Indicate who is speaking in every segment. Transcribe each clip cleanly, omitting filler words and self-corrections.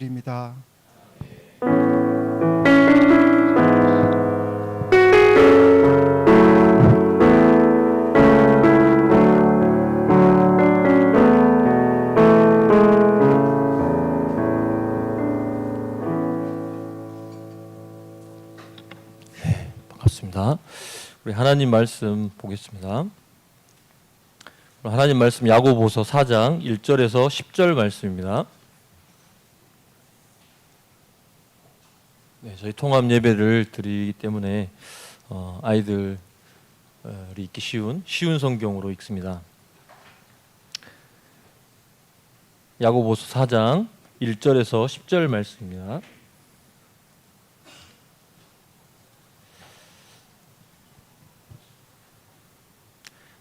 Speaker 1: 드립니다.
Speaker 2: 반갑습니다. 우리 하나님 말씀 보겠습니다. 하나님 말씀 야고보서 4장 1절에서 10절 말씀입니다. 네, 저희 통합 예배를 드리기 때문에 아이들이 읽기 쉬운 성경으로 읽습니다. 야고보서 4장 1절에서 10절 말씀입니다.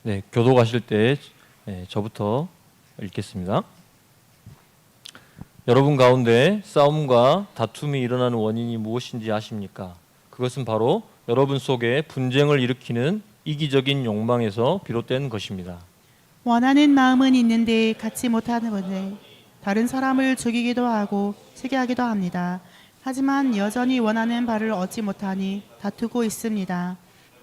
Speaker 2: 네, 교도가실 때 저부터 읽겠습니다. 여러분 가운데 싸움과 다툼이 일어나는 원인이 무엇인지 아십니까? 그것은 바로 여러분 속에 분쟁을 일으키는 이기적인 욕망에서 비롯된 것입니다.
Speaker 3: 원하는 마음은 있는데 갖지 못하는 것에 다른 사람을 죽이기도 하고 시기하기도 합니다. 하지만 여전히 원하는 바를 얻지 못하니 다투고 있습니다.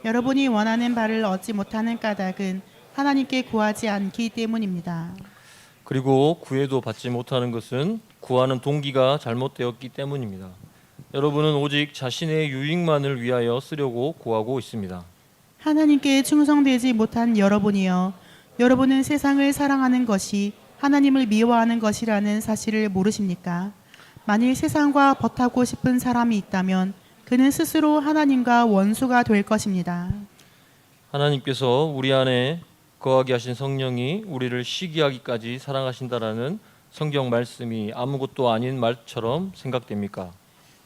Speaker 3: 여러분이 원하는 바를 얻지 못하는 까닭은 하나님께 구하지 않기 때문입니다.
Speaker 2: 그리고 구해도 받지 못하는 것은 구하는 동기가 잘못되었기 때문입니다. 여러분은 오직 자신의 유익만을 위하여 쓰려고 구하고 있습니다.
Speaker 3: 하나님께 충성되지 못한 여러분이여, 여러분은 세상을 사랑하는 것이 하나님을 미워하는 것이라는 사실을 모르십니까? 만일 세상과 벗하고 싶은 사람이 있다면 그는 스스로 하나님과 원수가 될 것입니다.
Speaker 2: 하나님께서 우리 안에 거하게 하신 성령이 우리를 시기하기까지 사랑하신다라는 성경 말씀이 아무것도 아닌 말처럼 생각됩니까?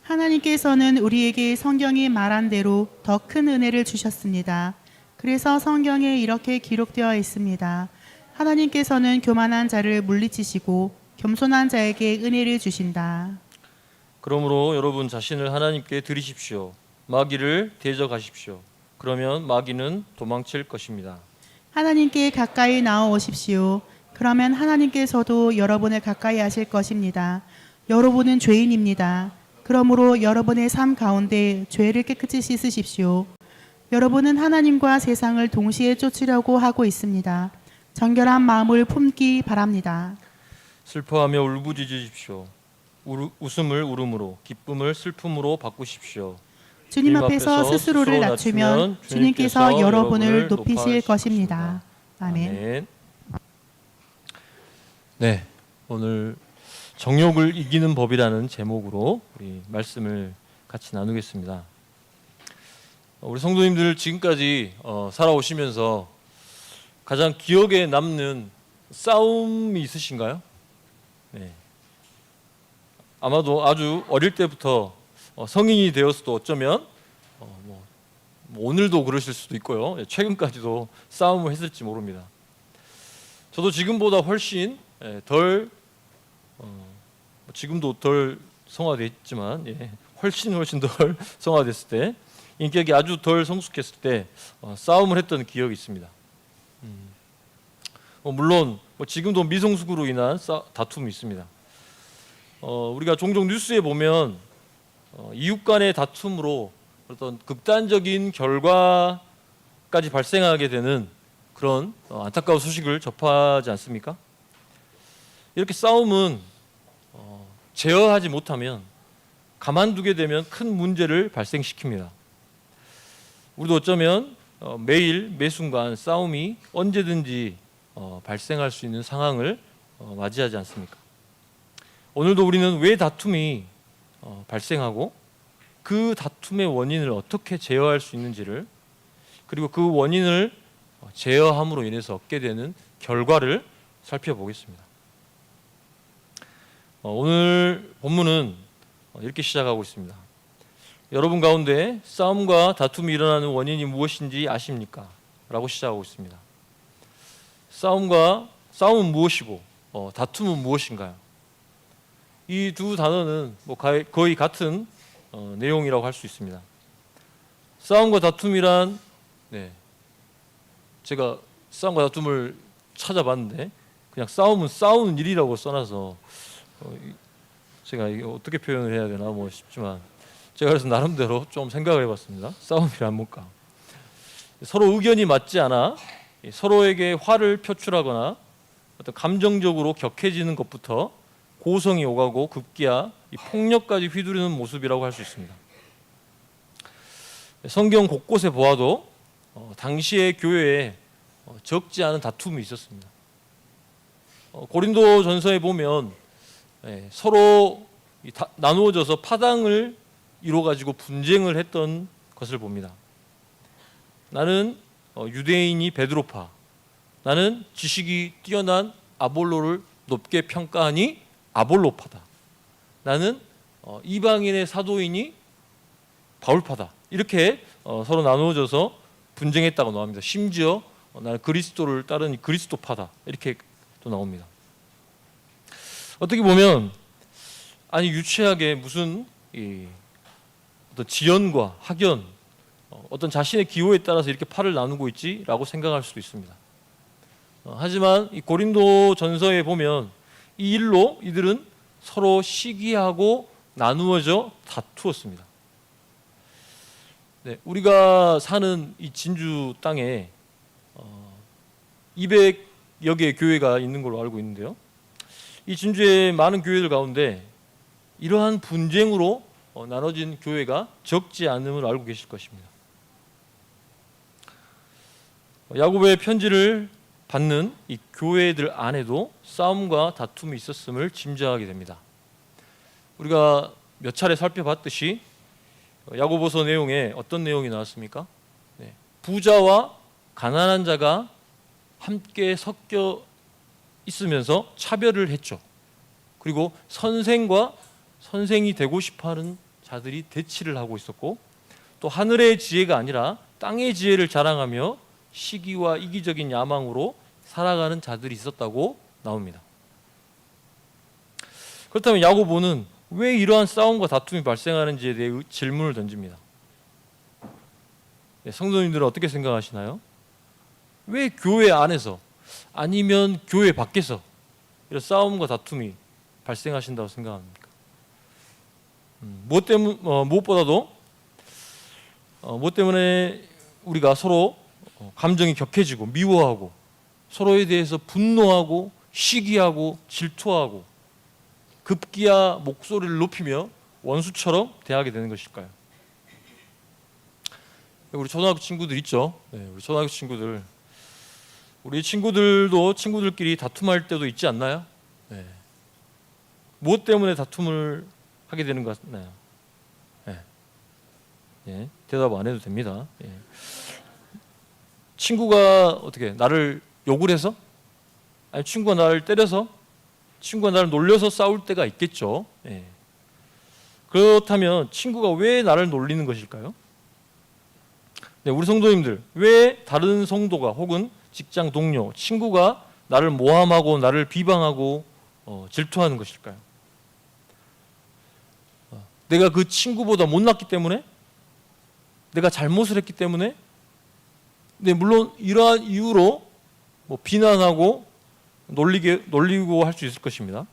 Speaker 3: 하나님께서는 우리에게 성경이 말한 대로 더 큰 은혜를 주셨습니다. 그래서 성경에 이렇게 기록되어 있습니다. 하나님께서는 교만한 자를 물리치시고 겸손한 자에게 은혜를 주신다.
Speaker 2: 그러므로 여러분 자신을 하나님께 드리십시오. 마귀를 대적하십시오. 그러면 마귀는 도망칠 것입니다.
Speaker 3: 하나님께 가까이 나아오십시오. 그러면 하나님께서도 여러분을 가까이 하실 것입니다. 여러분은 죄인입니다. 그러므로 여러분의 삶 가운데 죄를 깨끗이 씻으십시오. 여러분은 하나님과 세상을 동시에 쫓으려고 하고 있습니다. 정결한 마음을 품기 바랍니다.
Speaker 2: 슬퍼하며 울부짖으십시오. 웃음을 울음으로, 기쁨을 슬픔으로 바꾸십시오.
Speaker 3: 주님 앞에서 스스로를 낮추면 주님께서 여러분을 높이실 것입니다. 아멘.
Speaker 2: 네, 오늘 정욕을 이기는 법이라는 제목으로 우리 말씀을 같이 나누겠습니다. 우리 성도님들 지금까지 살아오시면서 가장 기억에 남는 싸움이 있으신가요? 네. 아마도 아주 어릴 때부터 성인이 되었어도 어쩌면 오늘도 그러실 수도 있고요. 최근까지도 싸움을 했을지 모릅니다. 저도 지금보다 훨씬 덜 지금도 덜 성화되어 있지만 훨씬 덜 성화됐을 때, 인격이 아주 덜 성숙했을 때 싸움을 했던 기억이 있습니다. 물론 지금도 미성숙으로 인한 다툼이 있습니다. 우리가 종종 뉴스에 보면 이웃 간의 다툼으로 어떤 극단적인 결과까지 발생하게 되는 그런 안타까운 소식을 접하지 않습니까? 이렇게 싸움은 제어하지 못하면, 가만두게 되면 큰 문제를 발생시킵니다. 우리도 어쩌면 매일 매순간 싸움이 언제든지 발생할 수 있는 상황을 맞이하지 않습니까? 오늘도 우리는 왜 다툼이 발생하고 그 다툼의 원인을 어떻게 제어할 수 있는지를, 그리고 그 원인을 제어함으로 인해서 얻게 되는 결과를 살펴보겠습니다. 오늘 본문은 이렇게 시작하고 있습니다. 여러분 가운데 싸움과 다툼이 일어나는 원인이 무엇인지 아십니까? 라고 시작하고 있습니다. 싸움은 무엇이고 다툼은 무엇인가요? 이 두 단어는 거의 같은 내용이라고 할 수 있습니다. 싸움과 다툼이란, 제가 싸움과 다툼을 찾아봤는데 그냥 싸움은 싸우는 일이라고 써놔서 제가 이게 어떻게 표현을 해야 되나 뭐 싶지만 제가 그래서 나름대로 좀 생각을 해봤습니다. 싸움이란 뭘까? 서로 의견이 맞지 않아 서로에게 화를 표출하거나 어떤 감정적으로 격해지는 것부터 고성이 오가고 급기야 이 폭력까지 휘두르는 모습이라고 할 수 있습니다. 성경 곳곳에 보아도 당시의 교회에 적지 않은 다툼이 있었습니다. 고린도 전서에 보면 서로 나누어져서 파당을 이루어가지고 분쟁을 했던 것을 봅니다. 나는 유대인이 베드로파, 나는 지식이 뛰어난 아볼로를 높게 평가하니 아볼로파다. 나는 이방인의 사도이니 바울파다. 이렇게 서로 나누어져서 분쟁했다고 나옵니다. 심지어 나는 그리스도를 따르니 그리스도파다. 이렇게 또 나옵니다. 어떻게 보면 아니 유치하게 무슨 어떤 지연과 학연, 어떤 자신의 기호에 따라서 이렇게 팔을 나누고 있지라고 생각할 수도 있습니다. 하지만 이 고린도 전서에 보면 이 일로 이들은 서로 시기하고 나누어져 다투었습니다. 네, 우리가 사는 이 진주 땅에 200여 개의 교회가 있는 걸로 알고 있는데요. 이 진주의 많은 교회들 가운데 이러한 분쟁으로 나눠진 교회가 적지 않음을 알고 계실 것입니다. 야고보의 편지를 받는 이 교회들 안에도 싸움과 다툼이 있었음을 짐작하게 됩니다. 우리가 몇 차례 살펴봤듯이 야고보서 내용에 어떤 내용이 나왔습니까? 네, 부자와 가난한 자가 함께 섞여 있으면서 차별을 했죠. 그리고 선생과 선생이 되고 싶어하는 자들이 대치를 하고 있었고, 또 하늘의 지혜가 아니라 땅의 지혜를 자랑하며 시기와 이기적인 야망으로 살아가는 자들이 있었다고 나옵니다. 그렇다면 야고보는 왜 이러한 싸움과 다툼이 발생하는지에 대해 질문을 던집니다. 성도님들은 어떻게 생각하시나요? 왜 교회 안에서 아니면 교회 밖에서 이런 싸움과 다툼이 발생하신다고 생각합니까? 무엇보다도 무엇 때문에 우리가 서로 감정이 격해지고 미워하고 서로에 대해서 분노하고 시기하고 질투하고 급기야 목소리를 높이며 원수처럼 대하게 되는 것일까요? 우리 초등학교 친구들 있죠? 네, 우리 초등학교 친구들, 우리 친구들도 친구들끼리 다툼할 때도 있지 않나요? 네. 무엇 때문에 다툼을 하게 되는 것 같나요? 네. 네, 대답 안 해도 됩니다. 네. 친구가 어떻게 나를 욕을 해서? 아니 친구가 나를 때려서? 친구가 나를 놀려서 싸울 때가 있겠죠. 네. 그렇다면 친구가 왜 나를 놀리는 것일까요? 네, 우리 성도님들, 왜 다른 성도가 혹은 직장 동료, 친구가 나를 모함하고 나를 비방하고 질투하는 것일까요? 내가 그 친구보다 못났기 때문에? 내가 잘못을 했기 때문에? 네, 물론 이러한 이유로 비난하고 놀리고 할 수 있을 것입니다.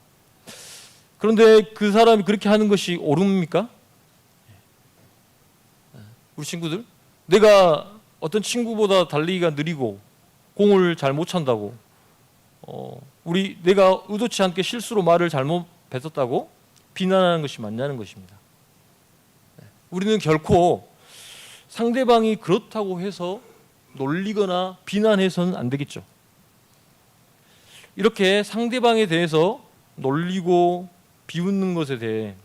Speaker 2: 그런데 그 사람이 그렇게 하는 것이 옳습니까? 우리 친구들, 내가 어떤 친구보다 달리기가 느리고 공을 잘 못 찬다고 내가 의도치 않게 실수로 말을 잘못 뱉었다고 비난하는 것이 맞냐는 것입니다. 우리는 결코 상대방이 그렇다고 해서 놀리거나 비난해서는 안 되겠죠. 이렇게 상대방에 대해서 놀리고 비웃는 것에 대해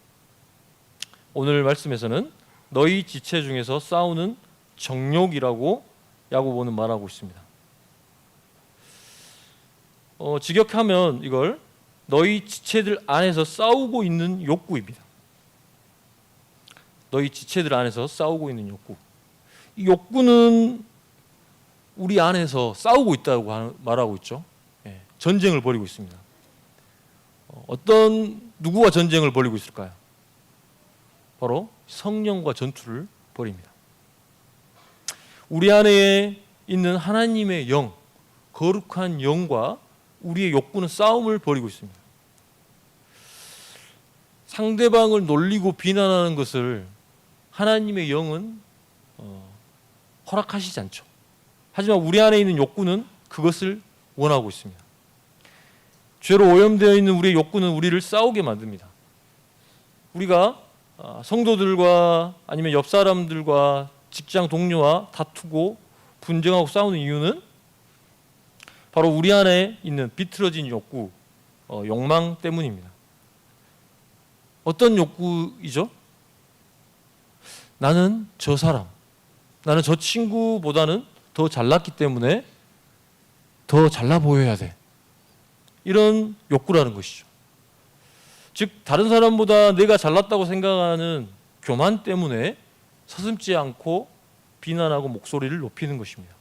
Speaker 2: 오늘 말씀에서는 너희 지체 중에서 싸우는 정욕이라고 야고보는 말하고 있습니다. 직역하면 이걸 너희 지체들 안에서 싸우고 있는 욕구입니다. 너희 지체들 안에서 싸우고 있는 욕구. 이 욕구는 우리 안에서 싸우고 있다고 말하고 있죠. 전쟁을 벌이고 있습니다. 누구와 전쟁을 벌이고 있을까요? 바로 성령과 전투를 벌입니다. 우리 안에 있는 하나님의 영, 거룩한 영과 우리의 욕구는 싸움을 벌이고 있습니다. 상대방을 놀리고 비난하는 것을 하나님의 영은 허락하시지 않죠. 하지만 우리 안에 있는 욕구는 그것을 원하고 있습니다. 죄로 오염되어 있는 우리의 욕구는 우리를 싸우게 만듭니다. 우리가 성도들과 아니면 옆 사람들과 직장 동료와 다투고 분쟁하고 싸우는 이유는 바로 우리 안에 있는 비틀어진 욕구, 욕망 때문입니다. 어떤 욕구이죠? 나는 저 사람, 나는 저 친구보다는 더 잘났기 때문에 더 잘나 보여야 돼. 이런 욕구라는 것이죠. 즉 다른 사람보다 내가 잘났다고 생각하는 교만 때문에 서슴지 않고 비난하고 목소리를 높이는 것입니다.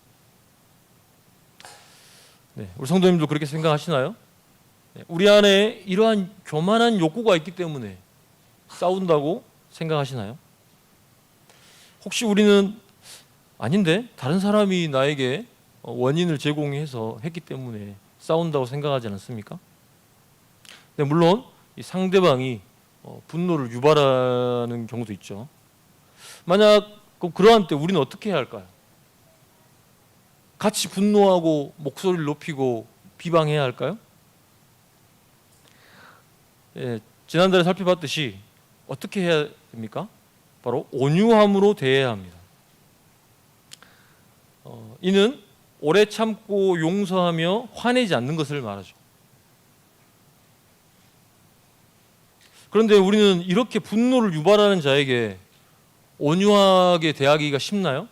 Speaker 2: 네, 우리 성도님도 그렇게 생각하시나요? 네, 우리 안에 이러한 교만한 욕구가 있기 때문에 싸운다고 생각하시나요? 혹시 우리는 아닌데 다른 사람이 나에게 원인을 제공해서 했기 때문에 싸운다고 생각하지 않습니까? 네, 물론 이 상대방이 분노를 유발하는 경우도 있죠. 만약 그러한 때 우리는 어떻게 해야 할까요? 같이 분노하고 목소리를 높이고 비방해야 할까요? 예, 지난달에 살펴봤듯이 어떻게 해야 됩니까? 바로 온유함으로 대해야 합니다. 이는 오래 참고 용서하며 화내지 않는 것을 말하죠. 그런데 우리는 이렇게 분노를 유발하는 자에게 온유하게 대하기가 쉽나요?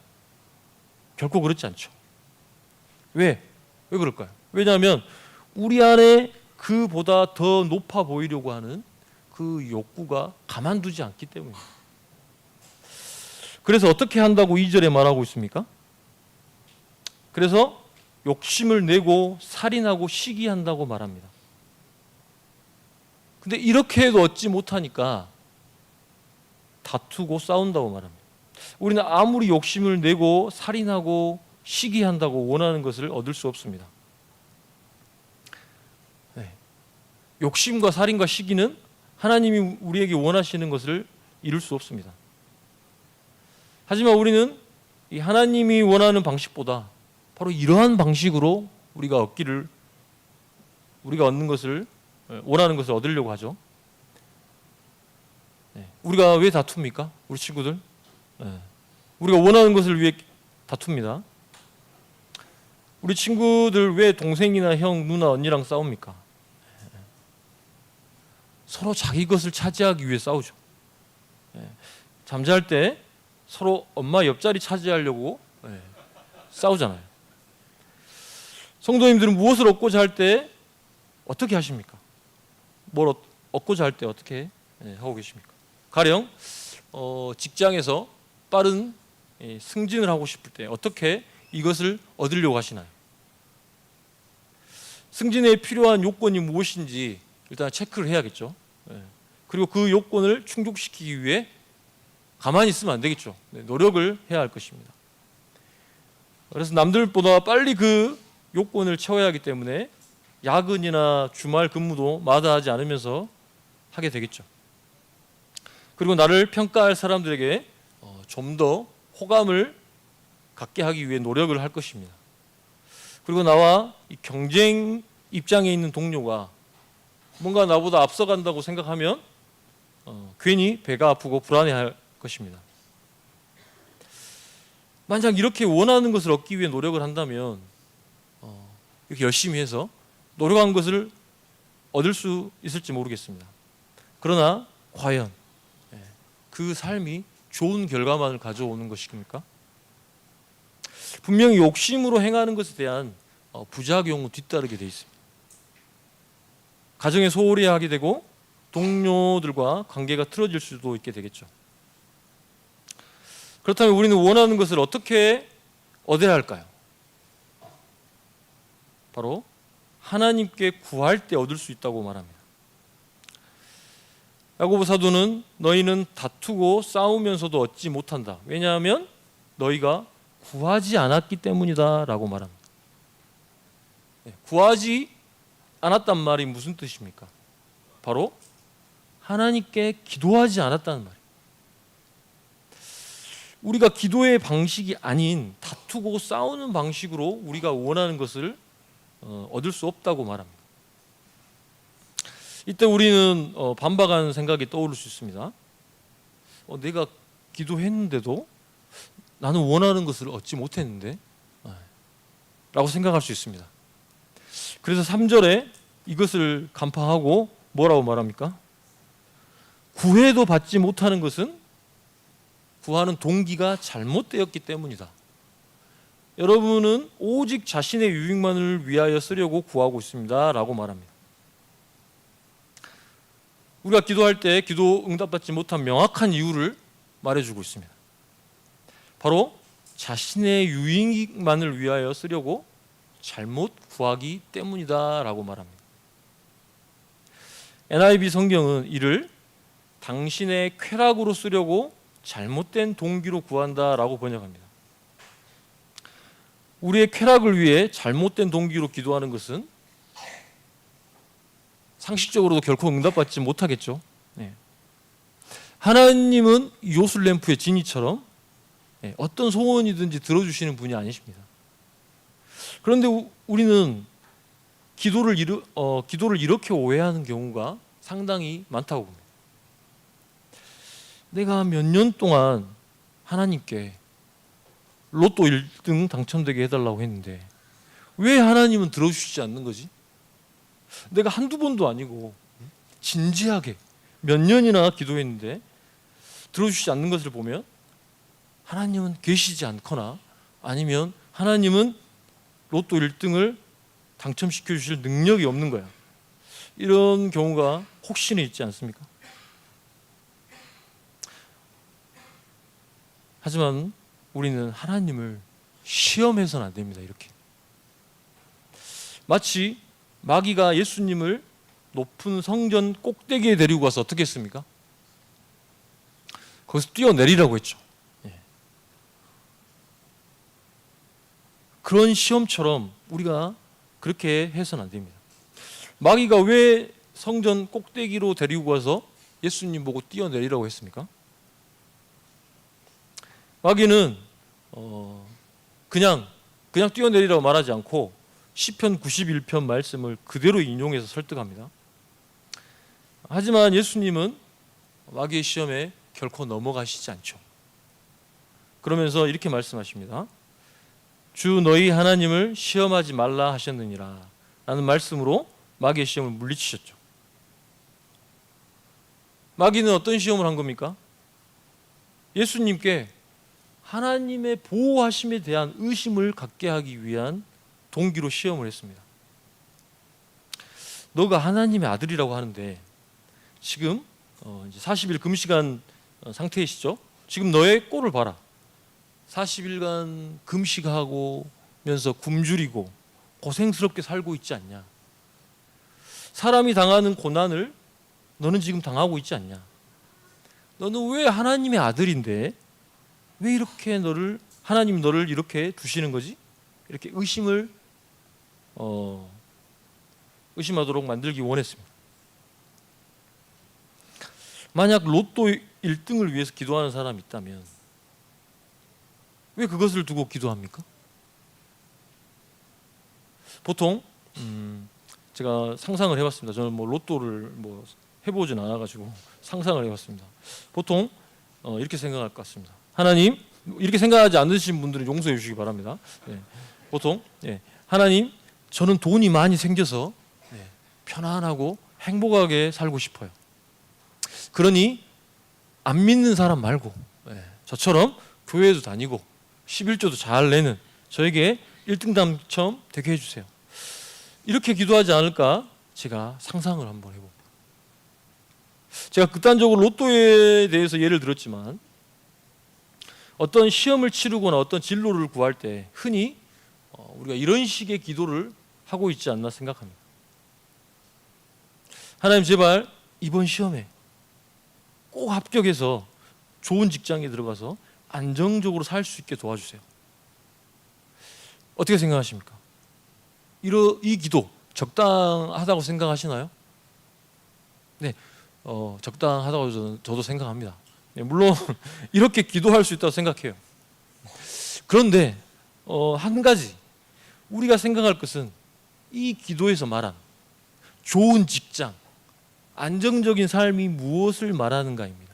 Speaker 2: 결코 그렇지 않죠. 왜 그럴까요? 왜냐하면 우리 안에 그보다 더 높아 보이려고 하는 그 욕구가 가만두지 않기 때문입니다. 그래서 어떻게 한다고 2절에 말하고 있습니까? 그래서 욕심을 내고 살인하고 시기한다고 말합니다. 근데 이렇게 해도 얻지 못하니까 다투고 싸운다고 말합니다. 우리는 아무리 욕심을 내고 살인하고 시기한다고 원하는 것을 얻을 수 없습니다. 네. 욕심과 살인과 시기는 하나님이 우리에게 원하시는 것을 이룰 수 없습니다. 하지만 우리는 이 하나님이 원하는 방식보다 바로 이러한 방식으로 우리가 얻는 것을 원하는 것을 얻으려고 하죠. 네. 우리가 왜 다툽니까? 우리 친구들. 네. 우리가 원하는 것을 위해 다툽니다. 우리 친구들 왜 동생이나 형, 누나, 언니랑 싸웁니까? 네. 서로 자기 것을 차지하기 위해 싸우죠. 네. 잠잘 때 서로 엄마 옆자리 차지하려고 싸우잖아요. 성도님들은 무엇을 얻고자 할 때 어떻게 하십니까? 뭘 얻고자 할 때 어떻게 하고 계십니까? 가령 직장에서 빠른 승진을 하고 싶을 때 어떻게 이것을 얻으려고 하시나요? 승진에 필요한 요건이 무엇인지 일단 체크를 해야겠죠. 그리고 그 요건을 충족시키기 위해 가만히 있으면 안 되겠죠. 노력을 해야 할 것입니다. 그래서 남들보다 빨리 그 요건을 채워야 하기 때문에 야근이나 주말 근무도 마다하지 않으면서 하게 되겠죠. 그리고 나를 평가할 사람들에게 좀 더 호감을 갖게 하기 위해 노력을 할 것입니다. 그리고 나와 이 경쟁 입장에 있는 동료가 뭔가 나보다 앞서간다고 생각하면 괜히 배가 아프고 불안해할 것입니다. 만약 이렇게 원하는 것을 얻기 위해 노력을 한다면 이렇게 열심히 해서 노력한 것을 얻을 수 있을지 모르겠습니다. 그러나 과연 그 삶이 좋은 결과만을 가져오는 것입니까? 분명히 욕심으로 행하는 것에 대한 부작용은 뒤따르게 돼 있습니다. 가정에 소홀히 하게 되고 동료들과 관계가 틀어질 수도 있게 되겠죠. 그렇다면 우리는 원하는 것을 어떻게 얻어야 할까요? 바로 하나님께 구할 때 얻을 수 있다고 말합니다. 야고보 사도는 너희는 다투고 싸우면서도 얻지 못한다. 왜냐하면 너희가 구하지 않았기 때문이다 라고 말합니다. 구하지 않았단 말이 무슨 뜻입니까? 바로 하나님께 기도하지 않았다는 말이에요. 우리가 기도의 방식이 아닌 다투고 싸우는 방식으로 우리가 원하는 것을 얻을 수 없다고 말합니다. 이때 우리는 반박하는 생각이 떠오를 수 있습니다. 내가 기도했는데도 나는 원하는 것을 얻지 못했는데 라고 생각할 수 있습니다. 그래서 3절에 이것을 간파하고 뭐라고 말합니까? 구해도 받지 못하는 것은 구하는 동기가 잘못되었기 때문이다. 여러분은 오직 자신의 유익만을 위하여 쓰려고 구하고 있습니다 라고 말합니다. 우리가 기도할 때 기도 응답받지 못한 명확한 이유를 말해주고 있습니다. 바로 자신의 유익만을 위하여 쓰려고 잘못 구하기 때문이다 라고 말합니다. NIV 성경은 이를 당신의 쾌락으로 쓰려고 잘못된 동기로 구한다 라고 번역합니다. 우리의 쾌락을 위해 잘못된 동기로 기도하는 것은 상식적으로도 결코 응답받지 못하겠죠. 하나님은 요술램프의 지니처럼 어떤 소원이든지 들어주시는 분이 아니십니다. 그런데 우리는 기도를 이렇게 오해하는 경우가 상당히 많다고 봅니다. 내가 몇 년 동안 하나님께 로또 1등 당첨되게 해달라고 했는데 왜 하나님은 들어주시지 않는 거지? 내가 한두 번도 아니고 진지하게 몇 년이나 기도했는데 들어주시지 않는 것을 보면 하나님은 계시지 않거나 아니면 하나님은 로또 1등을 당첨시켜 주실 능력이 없는 거야. 이런 경우가 혹시나 있지 않습니까? 하지만 우리는 하나님을 시험해서는 안 됩니다. 이렇게 마치 마귀가 예수님을 높은 성전 꼭대기에 데리고 가서 어떻게 했습니까? 거기서 뛰어내리라고 했죠. 그런 시험처럼 우리가 그렇게 해서는 안 됩니다. 마귀가 왜 성전 꼭대기로 데리고 가서 예수님 보고 뛰어내리라고 했습니까? 마귀는 그냥 뛰어내리라고 말하지 않고 시편 91편 말씀을 그대로 인용해서 설득합니다. 하지만 예수님은 마귀의 시험에 결코 넘어가시지 않죠. 그러면서 이렇게 말씀하십니다. 주 너희 하나님을 시험하지 말라 하셨느니라 라는 말씀으로 마귀의 시험을 물리치셨죠. 마귀는 어떤 시험을 한 겁니까? 예수님께 하나님의 보호하심에 대한 의심을 갖게 하기 위한 동기로 시험을 했습니다. 너가 하나님의 아들이라고 하는데 지금 이제 40일 금식한 상태이시죠? 지금 너의 꼴을 봐라. 40일간 금식하고 면서 굶주리고 고생스럽게 살고 있지 않냐? 사람이 당하는 고난을 너는 지금 당하고 있지 않냐? 너는 왜 하나님의 아들인데 왜 이렇게 하나님 너를 이렇게 두시는 거지? 이렇게 의심하도록 만들기 원했습니다. 만약 로또 1등을 위해서 기도하는 사람이 있다면 왜 그것을 두고 기도합니까? 보통 제가 상상을 해봤습니다. 저는 로또를 해보진 않아가지고 상상을 해봤습니다. 보통 이렇게 생각할 것 같습니다. 하나님, 이렇게 생각하지 않으신 분들은 용서해 주시기 바랍니다. 보통 하나님, 저는 돈이 많이 생겨서 편안하고 행복하게 살고 싶어요. 그러니 안 믿는 사람 말고 저처럼 교회에도 다니고 11조도 잘 내는 저에게 1등 당첨 되게 해주세요. 이렇게 기도하지 않을까 제가 상상을 한번 해봅니다. 제가 극단적으로 로또에 대해서 예를 들었지만 어떤 시험을 치르거나 어떤 진로를 구할 때 흔히 우리가 이런 식의 기도를 하고 있지 않나 생각합니다. 하나님 제발 이번 시험에 꼭 합격해서 좋은 직장에 들어가서 안정적으로 살 수 있게 도와주세요. 어떻게 생각하십니까? 이 기도 적당하다고 생각하시나요? 네, 적당하다고 저도 생각합니다. 물론 이렇게 기도할 수 있다고 생각해요. 그런데 한 가지 우리가 생각할 것은 이 기도에서 말한 좋은 직장, 안정적인 삶이 무엇을 말하는가입니다.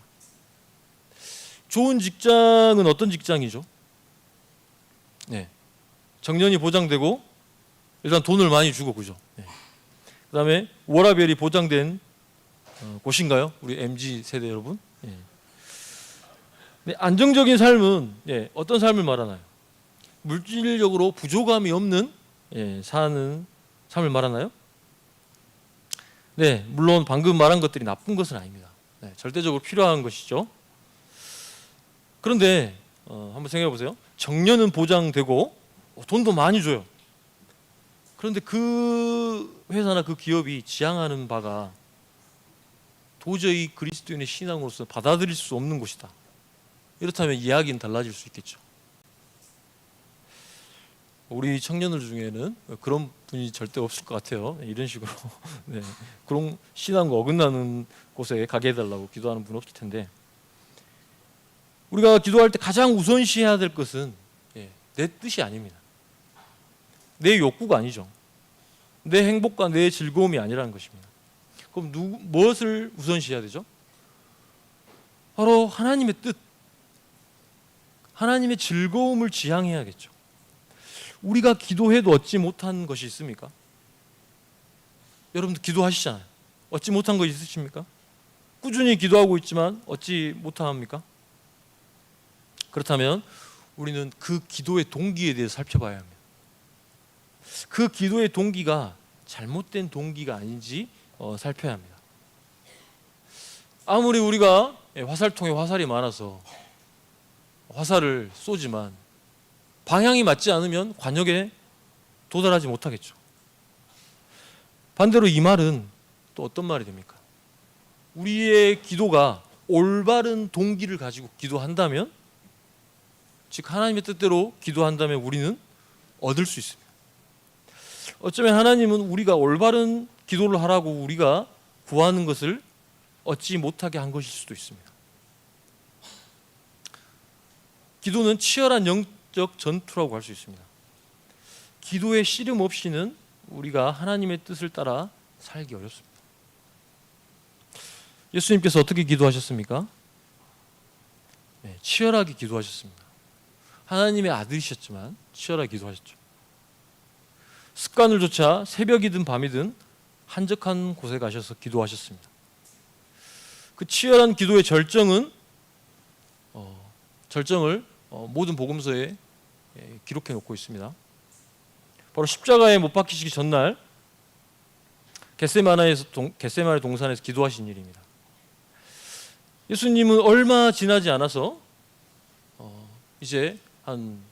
Speaker 2: 좋은 직장은 어떤 직장이죠? 네, 정년이 보장되고 일단 돈을 많이 주고, 그죠? 네. 그다음에 워라밸이 보장된 곳인가요? 우리 MZ 세대 여러분. 네. 네, 안정적인 삶은 어떤 삶을 말하나요? 물질적으로 부족함이 없는 사는 삶을 말하나요? 네, 물론 방금 말한 것들이 나쁜 것은 아닙니다. 네, 절대적으로 필요한 것이죠. 그런데 한번 생각해 보세요. 정년은 보장되고 돈도 많이 줘요. 그런데 그 회사나 그 기업이 지향하는 바가 도저히 그리스도인의 신앙으로서 받아들일 수 없는 곳이다. 이렇다면 이야기는 달라질 수 있겠죠. 우리 청년들 중에는 그런 분이 절대 없을 것 같아요. 이런 식으로 네, 그런 신앙과 어긋나는 곳에 가게 해달라고 기도하는 분 없을 텐데, 우리가 기도할 때 가장 우선시해야 될 것은 내 뜻이 아닙니다. 내 욕구가 아니죠. 내 행복과 내 즐거움이 아니라는 것입니다. 그럼 무엇을 우선시해야 되죠? 바로 하나님의 뜻, 하나님의 즐거움을 지향해야겠죠. 우리가 기도해도 얻지 못한 것이 있습니까? 여러분들 기도하시잖아요. 얻지 못한 것이 있으십니까? 꾸준히 기도하고 있지만 얻지 못합니까? 그렇다면 우리는 그 기도의 동기에 대해서 살펴봐야 합니다. 그 기도의 동기가 잘못된 동기가 아닌지 살펴야 합니다. 아무리 우리가 화살통에 화살이 많아서 화살을 쏘지만 방향이 맞지 않으면 관역에 도달하지 못하겠죠. 반대로 이 말은 또 어떤 말이 됩니까? 우리의 기도가 올바른 동기를 가지고 기도한다면, 즉 하나님의 뜻대로 기도한다면 우리는 얻을 수 있습니다. 어쩌면 하나님은 우리가 올바른 기도를 하라고 우리가 구하는 것을 얻지 못하게 한 것일 수도 있습니다. 기도는 치열한 영적 전투라고 할 수 있습니다. 기도의 씨름 없이는 우리가 하나님의 뜻을 따라 살기 어렵습니다. 예수님께서 어떻게 기도하셨습니까? 네, 치열하게 기도하셨습니다. 하나님의 아들이셨지만 치열하게 기도하셨죠. 습관을 쫓아 새벽이든 밤이든 한적한 곳에 가셔서 기도하셨습니다. 그 치열한 기도의 절정을 모든 복음서에 기록해 놓고 있습니다. 바로 십자가에 못 박히시기 전날 겟세마네 동산에서 기도하신 일입니다. 예수님은 얼마 지나지 않아서 이제 한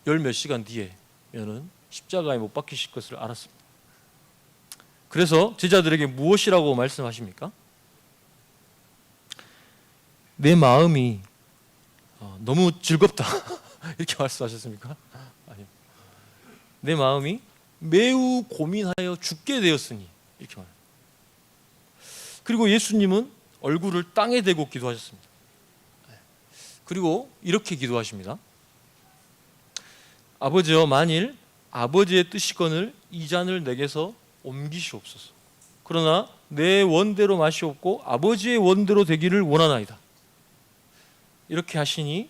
Speaker 2: 열 몇 시간 뒤에면은 십자가에 못 박히실 것을 알았습니다. 그래서 제자들에게 무엇이라고 말씀하십니까? 내 마음이 너무 즐겁다 이렇게 말씀하셨습니까? 아니요. 내 마음이 매우 고민하여 죽게 되었으니 이렇게 말합니다. 그리고 예수님은 얼굴을 땅에 대고 기도하셨습니다. 그리고 이렇게 기도하십니다. 아버지여, 만일 아버지의 뜻이거늘 이 잔을 내게서 옮기시옵소서. 그러나 내 원대로 마시옵고 아버지의 원대로 되기를 원하나이다. 이렇게 하시니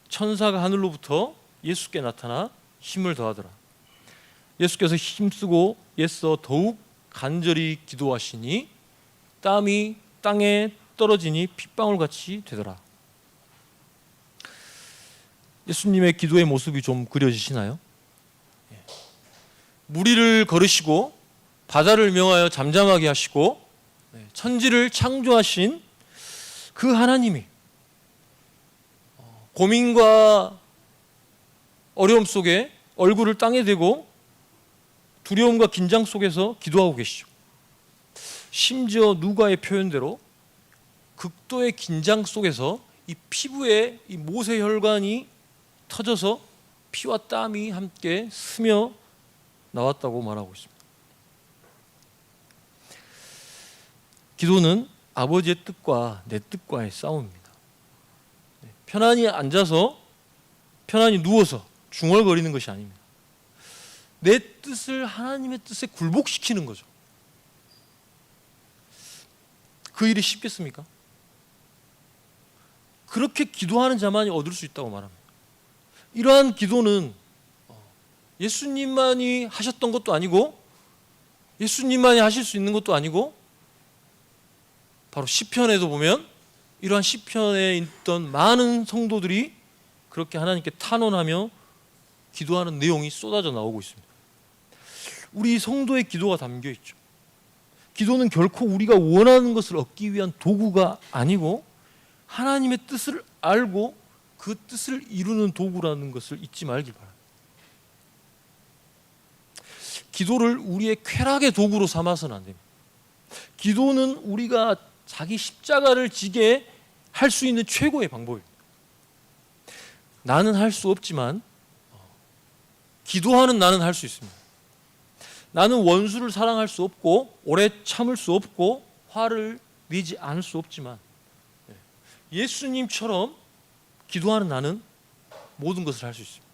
Speaker 2: 천사가 하늘로부터 예수께 나타나 힘을 더하더라. 예수께서 힘쓰고 애써 더욱 간절히 기도하시니 땀이 땅에 떨어지니 핏방울같이 되더라. 예수님의 기도의 모습이 좀 그려지시나요? 무리를 걸으시고 바다를 명하여 잠잠하게 하시고 천지를 창조하신 그 하나님이 고민과 어려움 속에 얼굴을 땅에 대고 두려움과 긴장 속에서 기도하고 계시죠. 심지어 누가의 표현대로 극도의 긴장 속에서 이 피부에 이 모세혈관이 터져서 피와 땀이 함께 스며 나왔다고 말하고 있습니다. 기도는 아버지의 뜻과 내 뜻과의 싸움입니다. 편안히 앉아서 편안히 누워서 중얼거리는 것이 아닙니다. 내 뜻을 하나님의 뜻에 굴복시키는 거죠. 그 일이 쉽겠습니까? 그렇게 기도하는 자만이 얻을 수 있다고 말합니다. 이러한 기도는 예수님만이 하셨던 것도 아니고 예수님만이 하실 수 있는 것도 아니고 바로 시편에도 보면 이러한 시편에 있던 많은 성도들이 그렇게 하나님께 탄원하며 기도하는 내용이 쏟아져 나오고 있습니다. 우리 성도의 기도가 담겨 있죠. 기도는 결코 우리가 원하는 것을 얻기 위한 도구가 아니고 하나님의 뜻을 알고 그 뜻을 이루는 도구라는 것을 잊지 말길 바랍니다. 기도를 우리의 쾌락의 도구로 삼아서는 안 됩니다. 기도는 우리가 자기 십자가를 지게 할 수 있는 최고의 방법입니다. 나는 할 수 없지만 기도하는 나는 할 수 있습니다. 나는 원수를 사랑할 수 없고 오래 참을 수 없고 화를 내지 않을 수 없지만 예수님처럼 기도하는 나는 모든 것을 할 수 있습니다.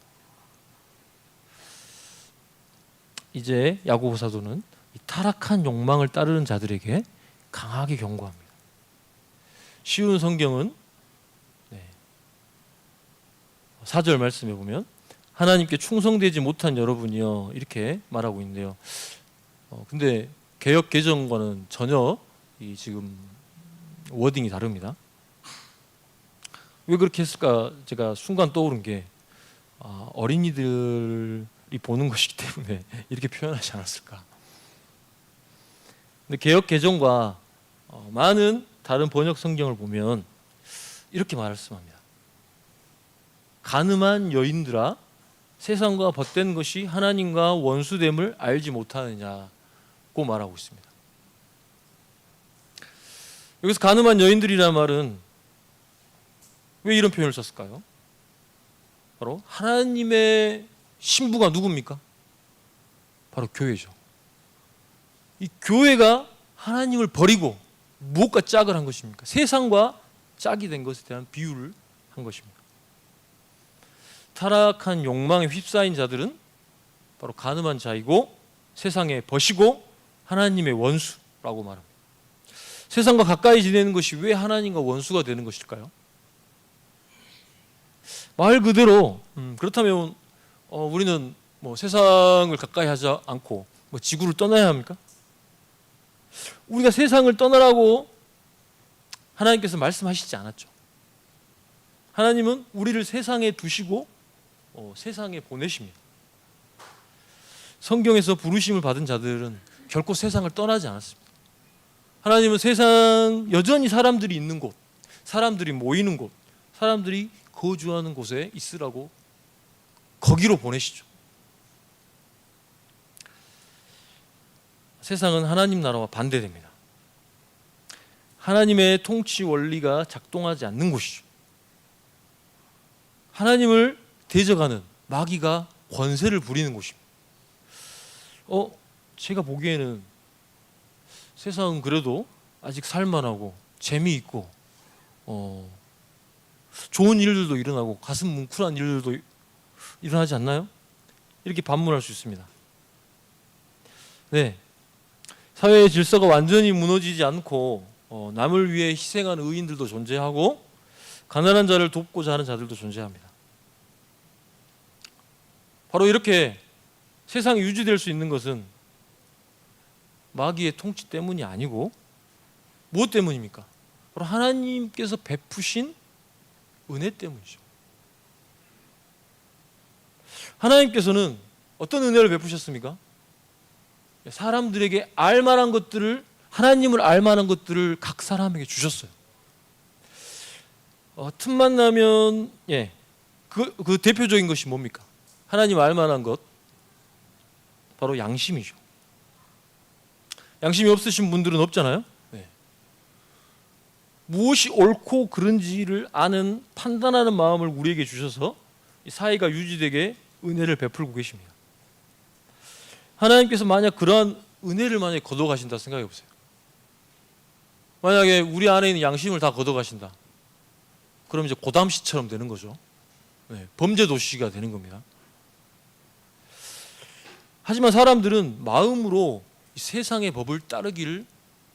Speaker 2: 이제 야고보 사도는 이 타락한 욕망을 따르는 자들에게 강하게 경고합니다. 쉬운 성경은 4절 말씀에 보면 하나님께 충성되지 못한 여러분이여 이렇게 말하고 있는데요. 근데 개역 개정과는 전혀 이 지금 워딩이 다릅니다. 왜 그렇게 했을까? 제가 순간 떠오른 게 어린이들이 보는 것이기 때문에 이렇게 표현하지 않았을까. 근데 개역 개정과 많은 다른 번역 성경을 보면 이렇게 말씀합니다. 가늠한 여인들아 세상과 벗된 것이 하나님과 원수됨을 알지 못하느냐고 말하고 있습니다. 여기서 가늠한 여인들이라는 말은 왜 이런 표현을 썼을까요? 바로 하나님의 신부가 누굽니까? 바로 교회죠. 이 교회가 하나님을 버리고 무엇과 짝을 한 것입니까? 세상과 짝이 된 것에 대한 비유를 한 것입니다. 타락한 욕망에 휩싸인 자들은 바로 가늠한 자이고 세상의 벗이고 하나님의 원수라고 말합니다. 세상과 가까이 지내는 것이 왜 하나님과 원수가 되는 것일까요? 말 그대로 그렇다면 우리는 세상을 가까이 하지 않고 지구를 떠나야 합니까? 우리가 세상을 떠나라고 하나님께서 말씀하시지 않았죠. 하나님은 우리를 세상에 두시고 세상에 보내십니다. 성경에서 부르심을 받은 자들은 결코 세상을 떠나지 않았습니다. 하나님은 세상 여전히 사람들이 있는 곳, 사람들이 모이는 곳, 사람들이 거주하는 곳에 있으라고 거기로 보내시죠. 세상은 하나님 나라와 반대됩니다. 하나님의 통치 원리가 작동하지 않는 곳이죠. 하나님을 대적하는 마귀가 권세를 부리는 곳입니다. 제가 보기에는 세상은 그래도 아직 살만하고 재미있고 좋은 일들도 일어나고 가슴 뭉클한 일들도 일어나지 않나요? 이렇게 반문할 수 있습니다. 네, 사회의 질서가 완전히 무너지지 않고 남을 위해 희생하는 의인들도 존재하고 가난한 자를 돕고자 하는 자들도 존재합니다. 바로 이렇게 세상이 유지될 수 있는 것은 마귀의 통치 때문이 아니고 무엇 때문입니까? 바로 하나님께서 베푸신 은혜 때문이죠. 하나님께서는 어떤 은혜를 베푸셨습니까? 사람들에게 알만한 것들을, 하나님을 알만한 것들을 각 사람에게 주셨어요. 틈만 나면 그 대표적인 것이 뭡니까? 하나님 알만한 것, 바로 양심이죠. 양심이 없으신 분들은 없잖아요. 무엇이 옳고 그른지를 아는 판단하는 마음을 우리에게 주셔서 이 사회가 유지되게 은혜를 베풀고 계십니다. 하나님께서 만약 그러한 은혜를 만약 거둬가신다 생각해 보세요. 만약에 우리 안에 있는 양심을 다 걷어가신다. 그럼 이제 고담시처럼 되는 거죠. 네, 범죄 도시가 되는 겁니다. 하지만 사람들은 마음으로 이 세상의 법을 따르기를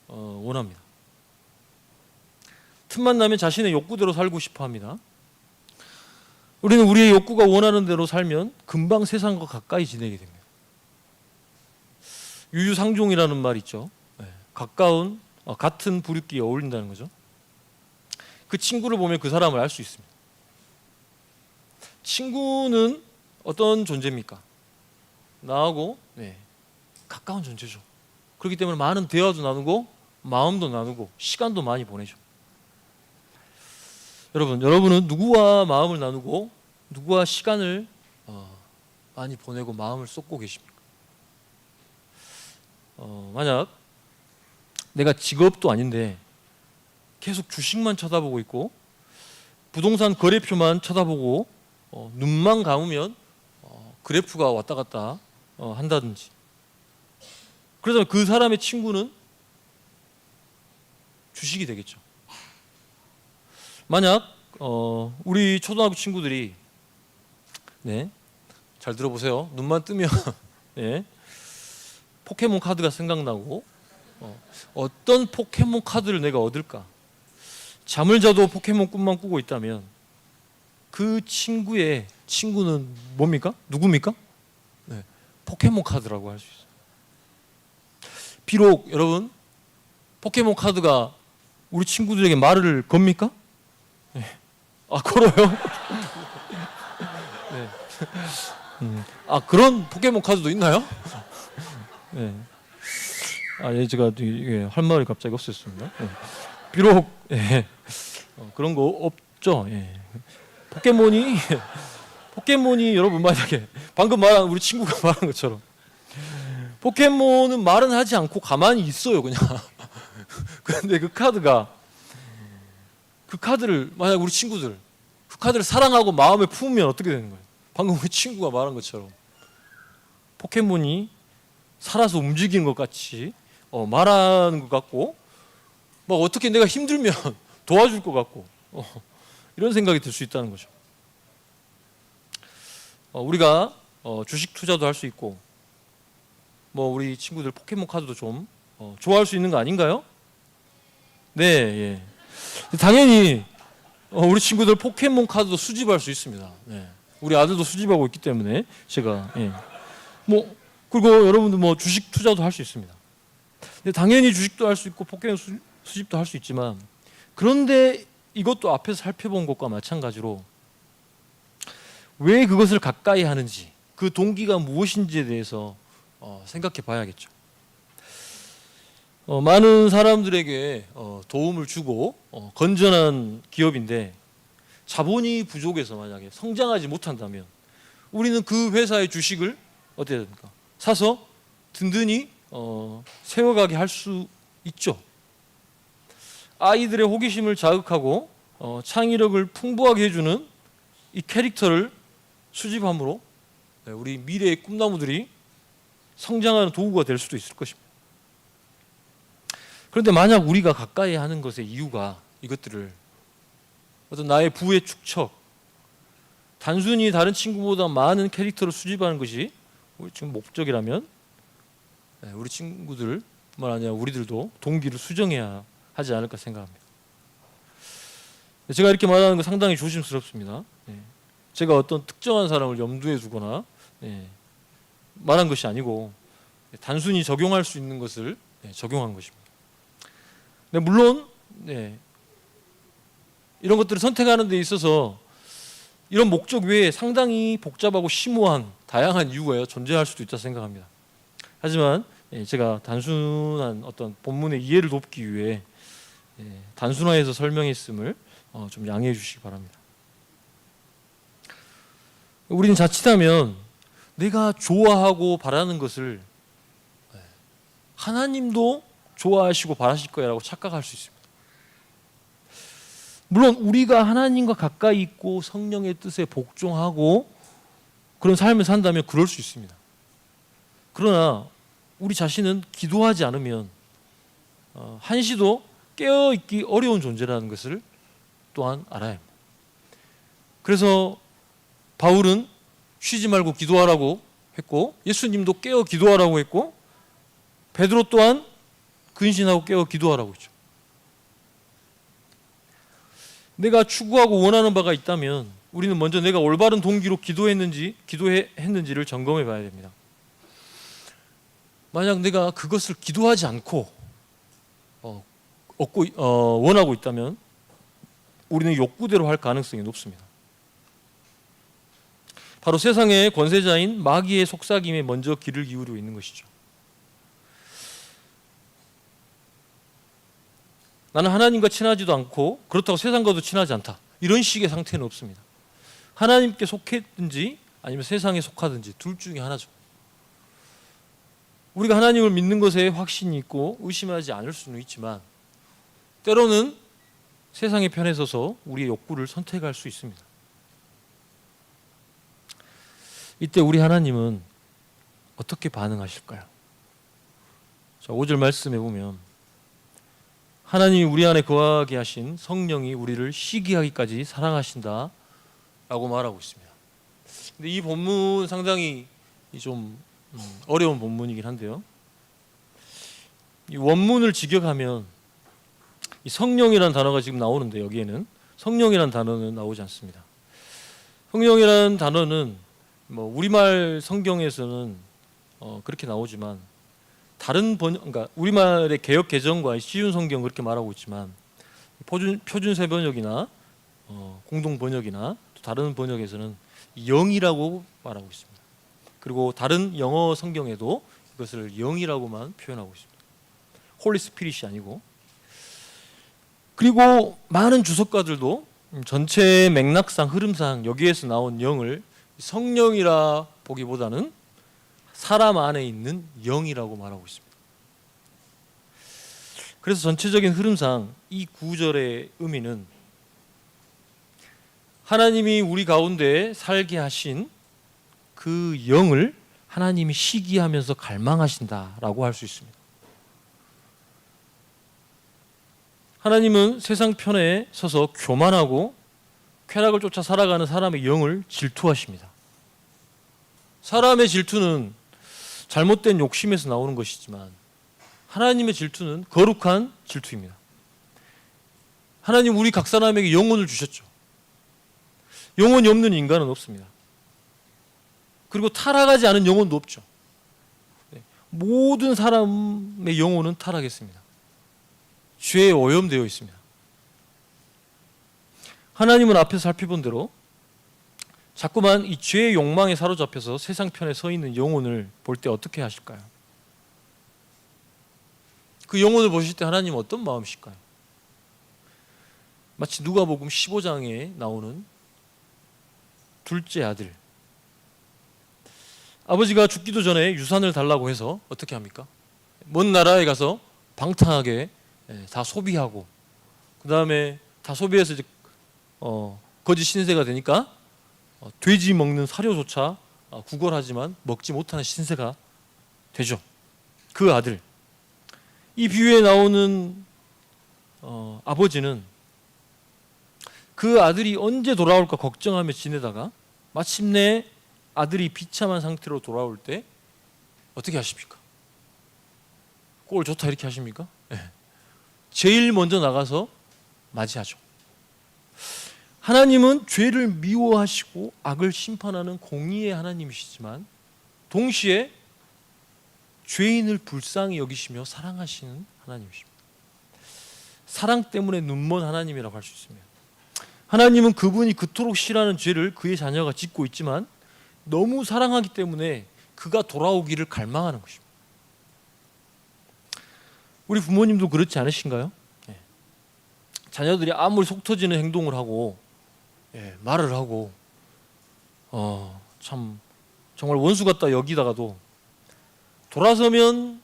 Speaker 2: 원합니다. 틈만 나면 자신의 욕구대로 살고 싶어 합니다. 우리는 우리의 욕구가 원하는 대로 살면 금방 세상과 가까이 지내게 됩니다. 유유상종이라는 말이 있죠. 네, 같은 부류끼에 어울린다는 거죠. 그 친구를 보면 그 사람을 알 수 있습니다. 친구는 어떤 존재입니까? 나하고 가까운 존재죠. 그렇기 때문에 많은 대화도 나누고 마음도 나누고 시간도 많이 보내죠. 여러분은 누구와 마음을 나누고 누구와 시간을 많이 보내고 마음을 쏟고 계십니까? 만약 내가 직업도 아닌데 계속 주식만 쳐다보고 있고 부동산 거래표만 쳐다보고 눈만 감으면 그래프가 왔다 갔다 한다든지, 그러면 그 사람의 친구는 주식이 되겠죠. 만약 우리 초등학교 친구들이 잘 들어보세요. 눈만 뜨면 포켓몬 카드가 생각나고 어떤 포켓몬 카드를 내가 얻을까? 잠을 자도 포켓몬 꿈만 꾸고 있다면 그 친구의 친구는 뭡니까? 누굽니까? 포켓몬 카드라고 할 수 있어요. 비록 여러분 포켓몬 카드가 우리 친구들에게 말을 겁니까? 걸어요? 그런 포켓몬 카드도 있나요? 제가 할 말이 갑자기 없었습니다. 비록 그런 거 없죠. 포켓몬이 여러분 만약에 방금 말한 우리 친구가 말한 것처럼 포켓몬은 말은 하지 않고 가만히 있어요, 그냥. 그런데 그 카드를 만약 우리 친구들 그 카드를 사랑하고 마음에 품으면 어떻게 되는 거예요? 방금 우리 친구가 말한 것처럼 포켓몬이 살아서 움직이는 것 같이 말하는 것 같고, 막 어떻게 내가 힘들면 도와줄 것 같고 이런 생각이 들 수 있다는 거죠. 우리가 주식 투자도 할 수 있고 우리 친구들 포켓몬 카드도 좀 좋아할 수 있는 거 아닌가요? 네, 당연히 우리 친구들 포켓몬 카드도 수집할 수 있습니다. 우리 아들도 수집하고 있기 때문에 제가 그리고 여러분들 주식 투자도 할 수 있습니다. 당연히 주식도 할 수 있고 포켓몬 수집도 할 수 있지만, 그런데 이것도 앞에서 살펴본 것과 마찬가지로 왜 그것을 가까이 하는지, 그 동기가 무엇인지에 대해서 생각해 봐야겠죠. 많은 사람들에게 도움을 주고 건전한 기업인데 자본이 부족해서 만약에 성장하지 못한다면 우리는 그 회사의 주식을 어떻게 해야 됩니까? 사서 든든히 세워가게 할 수 있죠. 아이들의 호기심을 자극하고 창의력을 풍부하게 해주는 이 캐릭터를 수집함으로 우리 미래의 꿈나무들이 성장하는 도구가 될 수도 있을 것입니다. 그런데 만약 우리가 가까이 하는 것의 이유가 이것들을 어떤 나의 부의 축적, 단순히 다른 친구보다 많은 캐릭터를 수집하는 것이 우리 지금 목적이라면 우리 친구들뿐만 아니라 우리들도 동기를 수정해야 하지 않을까 생각합니다. 제가 이렇게 말하는 거 상당히 조심스럽습니다. 제가 어떤 특정한 사람을 염두에 두거나 말한 것이 아니고 단순히 적용할 수 있는 것을 적용한 것입니다. 물론 이런 것들을 선택하는 데 있어서 이런 목적 외에 상당히 복잡하고 심오한 다양한 이유가 존재할 수도 있다 생각합니다. 하지만 제가 단순한 어떤 본문의 이해를 돕기 위해 단순화해서 설명했음을 좀 양해해 주시기 바랍니다. 우리는 자칫하면 내가 좋아하고 바라는 것을 하나님도 좋아하시고 바라실 거라고 착각할 수 있습니다. 물론 우리가 하나님과 가까이 있고 성령의 뜻에 복종하고 그런 삶을 산다면 그럴 수 있습니다. 그러나 우리 자신은 기도하지 않으면 한시도 깨어있기 어려운 존재라는 것을 또한 알아야 합니다. 그래서 바울은 쉬지 말고 기도하라고 했고, 예수님도 깨어 기도하라고 했고, 베드로 또한 근신하고 깨어 기도하라고 했죠. 내가 추구하고 원하는 바가 있다면 우리는 먼저 내가 올바른 동기로 기도했는지를 점검해 봐야 됩니다. 만약 내가 그것을 기도하지 않고 원하고 있다면 우리는 욕구대로 할 가능성이 높습니다. 바로 세상의 권세자인 마귀의 속삭임에 먼저 귀를 기울이고 있는 것이죠. 나는 하나님과 친하지도 않고 그렇다고 세상과도 친하지 않다. 이런 식의 상태는 없습니다. 하나님께 속했든지 아니면 세상에 속하든지 둘 중에 하나죠. 우리가 하나님을 믿는 것에 확신이 있고 의심하지 않을 수는 있지만 때로는 세상의 편에 서서 우리의 욕구를 선택할 수 있습니다. 이때 우리 하나님은 어떻게 반응하실까요? 자, 5절 말씀해 보면 하나님이 우리 안에 거하게 하신 성령이 우리를 시기하기까지 사랑하신다 라고 말하고 있습니다. 근데 이 본문 상당히 좀 어려운 본문이긴 한데요, 이 원문을 직역하면 이 성령이라는 단어가 지금 나오는데 여기에는 성령이라는 단어는 나오지 않습니다. 성령이라는 단어는 뭐 우리말 성경에서는 그렇게 나오지만 다른 그러니까 우리말의 개역 개정과 쉬운 성경 그렇게 말하고 있지만 표준세 번역이나 공동 번역이나 또 다른 번역에서는 영이라고 말하고 있습니다. 그리고 다른 영어 성경에도 이것을 영이라고만 표현하고 있습니다. 홀리 스피릿이 아니고. 그리고 많은 주석가들도 전체 맥락상 흐름상 여기에서 나온 영을 성령이라 보기보다는 사람 안에 있는 영이라고 말하고 있습니다. 그래서 전체적인 흐름상 이 구절의 의미는 하나님이 우리 가운데 살게 하신 그 영을 하나님이 시기하면서 갈망하신다라고 할 수 있습니다. 하나님은 세상 편에 서서 교만하고 쾌락을 쫓아 살아가는 사람의 영을 질투하십니다. 사람의 질투는 잘못된 욕심에서 나오는 것이지만 하나님의 질투는 거룩한 질투입니다. 하나님 우리 각 사람에게 영혼을 주셨죠. 영혼이 없는 인간은 없습니다. 그리고 타락하지 않은 영혼도 없죠. 모든 사람의 영혼은 타락했습니다. 죄에 오염되어 있습니다. 하나님은 앞에서 살펴본 대로 자꾸만 이 죄의 욕망에 사로잡혀서 세상 편에 서 있는 영혼을 볼 때 어떻게 하실까요? 그 영혼을 보실 때 하나님은 어떤 마음이실까요? 마치 누가복음 15장에 나오는 둘째 아들, 아버지가 죽기도 전에 유산을 달라고 해서 어떻게 합니까? 먼 나라에 가서 방탕하게 다 소비하고 그 다음에 다 소비해서 이제 거짓 신세가 되니까 돼지 먹는 사료조차 구걸하지만 먹지 못하는 신세가 되죠. 그 아들. 이 비유에 나오는 아버지는 그 아들이 언제 돌아올까 걱정하며 지내다가 마침내 아들이 비참한 상태로 돌아올 때 어떻게 하십니까? 꼴 좋다 이렇게 하십니까? 네. 제일 먼저 나가서 맞이하죠. 하나님은 죄를 미워하시고 악을 심판하는 공의의 하나님이시지만 동시에 죄인을 불쌍히 여기시며 사랑하시는 하나님이십니다. 사랑 때문에 눈먼 하나님이라고 할 수 있습니다. 하나님은 그분이 그토록 싫어하는 죄를 그의 자녀가 짓고 있지만 너무 사랑하기 때문에 그가 돌아오기를 갈망하는 것입니다. 우리 부모님도 그렇지 않으신가요? 자녀들이 아무리 속 터지는 행동을 하고 말을 하고 참 정말 원수 같다 여기다가도 돌아서면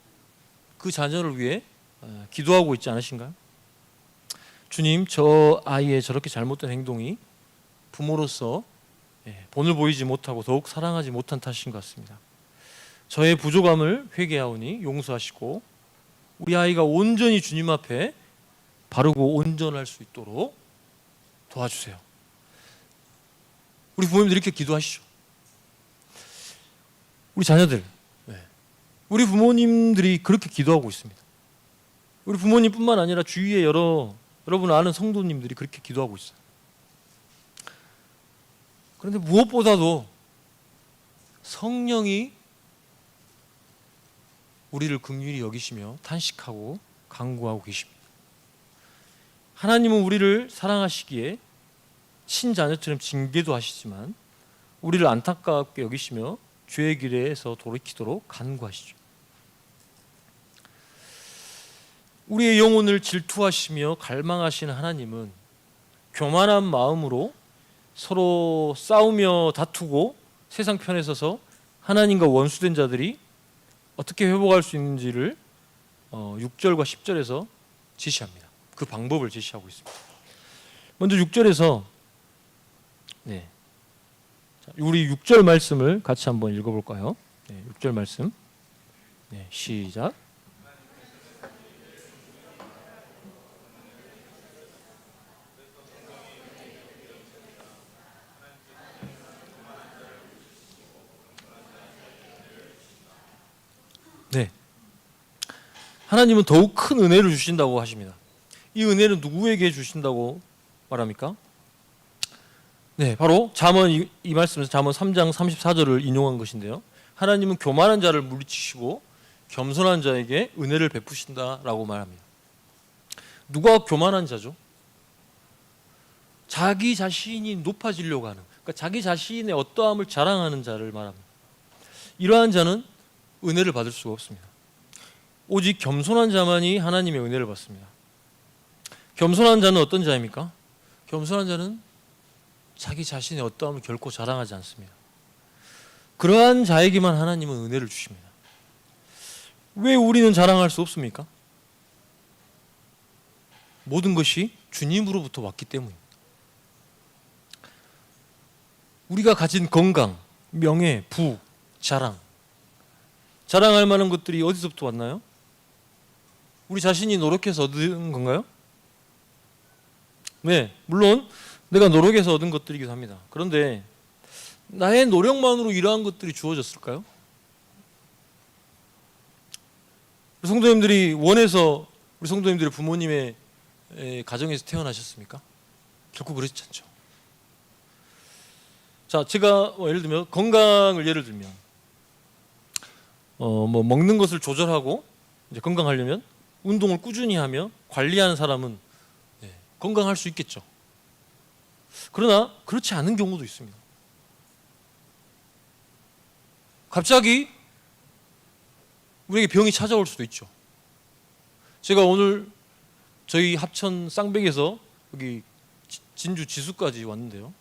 Speaker 2: 그 자녀를 위해 기도하고 있지 않으신가요? 주님, 저 아이의 저렇게 잘못된 행동이 부모로서 본을 보이지 못하고 더욱 사랑하지 못한 탓인 것 같습니다. 저의 부족함을 회개하오니 용서하시고 우리 아이가 온전히 주님 앞에 바르고 온전할 수 있도록 도와주세요. 우리 부모님들 이렇게 기도하시죠. 우리 자녀들, 우리 부모님들이 그렇게 기도하고 있습니다. 우리 부모님뿐만 아니라 주위에 여러분 아는 성도님들이 그렇게 기도하고 있어요. 그런데 무엇보다도 성령이 우리를 긍휼히 여기시며 탄식하고 간구하고 계십니다. 하나님은 우리를 사랑하시기에 친자녀처럼 징계도 하시지만 우리를 안타깝게 여기시며 죄의 길에서 돌이키도록 간구하시죠. 우리의 영혼을 질투하시며 갈망하시는 하나님은 교만한 마음으로 서로 싸우며 다투고 세상 편에 서서 하나님과 원수된 자들이 어떻게 회복할 수 있는지를 6절과 10절에서 지시합니다. 그 방법을 제시하고 있습니다. 먼저 6절에서 우리 6절 말씀을 같이 한번 읽어볼까요? 6절 말씀 시작. 하나님은 더욱 큰 은혜를 주신다고 하십니다. 이 은혜는 누구에게 주신다고 말합니까? 바로 잠언 이 말씀에서 잠언 3장 34절을 인용한 것인데요. 하나님은 교만한 자를 물리치시고 겸손한 자에게 은혜를 베푸신다라고 말합니다. 누가 교만한 자죠? 자기 자신이 높아지려고 하는, 그러니까 자기 자신의 어떠함을 자랑하는 자를 말합니다. 이러한 자는 은혜를 받을 수가 없습니다. 오직 겸손한 자만이 하나님의 은혜를 받습니다. 겸손한 자는 어떤 자입니까? 겸손한 자는 자기 자신의 어떠함을 결코 자랑하지 않습니다. 그러한 자에게만 하나님은 은혜를 주십니다. 왜 우리는 자랑할 수 없습니까? 모든 것이 주님으로부터 왔기 때문입니다. 우리가 가진 건강, 명예, 부, 자랑할 만한 것들이 어디서부터 왔나요? 우리 자신이 노력해서 얻은 건가요? 물론 내가 노력해서 얻은 것들이기도 합니다. 그런데 나의 노력만으로 이러한 것들이 주어졌을까요? 우리 성도님들이 원해서 우리 성도님들의 부모님의 가정에서 태어나셨습니까? 결코 그렇지 않죠. 자, 제가 예를 들면 건강을 예를 들면 먹는 것을 조절하고 이제 건강하려면 운동을 꾸준히 하며 관리하는 사람은 건강할 수 있겠죠. 그러나 그렇지 않은 경우도 있습니다. 갑자기 우리에게 병이 찾아올 수도 있죠. 제가 오늘 저희 합천 쌍백에서 여기 진주 지수까지 왔는데요.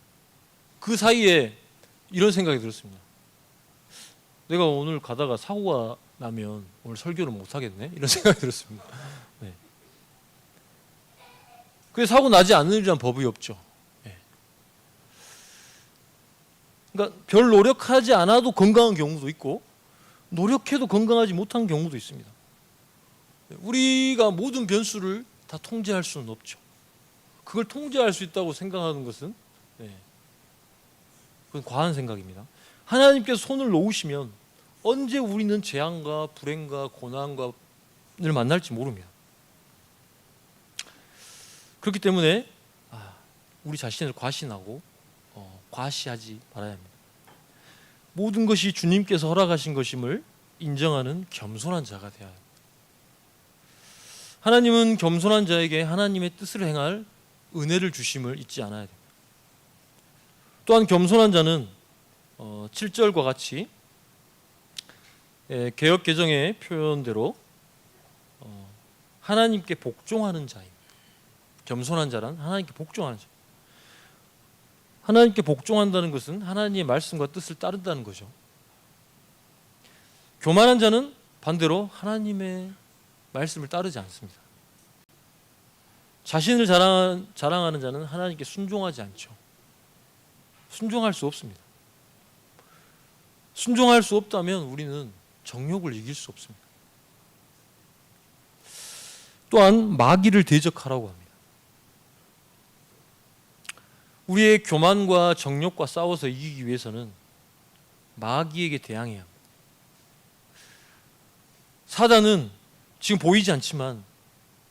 Speaker 2: 그 사이에 이런 생각이 들었습니다. 내가 오늘 가다가 사고가 나면 오늘 설교를 못 하겠네? 이런 생각이 들었습니다. 그게 사고 나지 않으리란 법이 없죠. 그러니까 별 노력하지 않아도 건강한 경우도 있고 노력해도 건강하지 못한 경우도 있습니다. 우리가 모든 변수를 다 통제할 수는 없죠. 그걸 통제할 수 있다고 생각하는 것은 그건 과한 생각입니다. 하나님께서 손을 놓으시면 언제 우리는 재앙과 불행과 고난을 만날지 모릅니다. 그렇기 때문에 우리 자신을 과신하고 과시하지 말아야 합니다. 모든 것이 주님께서 허락하신 것임을 인정하는 겸손한 자가 되어야 합니다. 하나님은 겸손한 자에게 하나님의 뜻을 행할 은혜를 주심을 잊지 않아야 됩니다. 또한 겸손한 자는 7절과 같이 개역 개정의 표현대로 하나님께 복종하는 자입니다. 겸손한 자란 하나님께 복종하는 자. 하나님께 복종한다는 것은 하나님의 말씀과 뜻을 따른다는 거죠. 교만한 자는 반대로 하나님의 말씀을 따르지 않습니다. 자신을 자랑하는 자는 하나님께 순종하지 않죠. 순종할 수 없습니다. 순종할 수 없다면 우리는 정욕을 이길 수 없습니다. 또한 마귀를 대적하라고 합니다. 우리의 교만과 정욕과 싸워서 이기기 위해서는 마귀에게 대항해야 합니다. 사단은 지금 보이지 않지만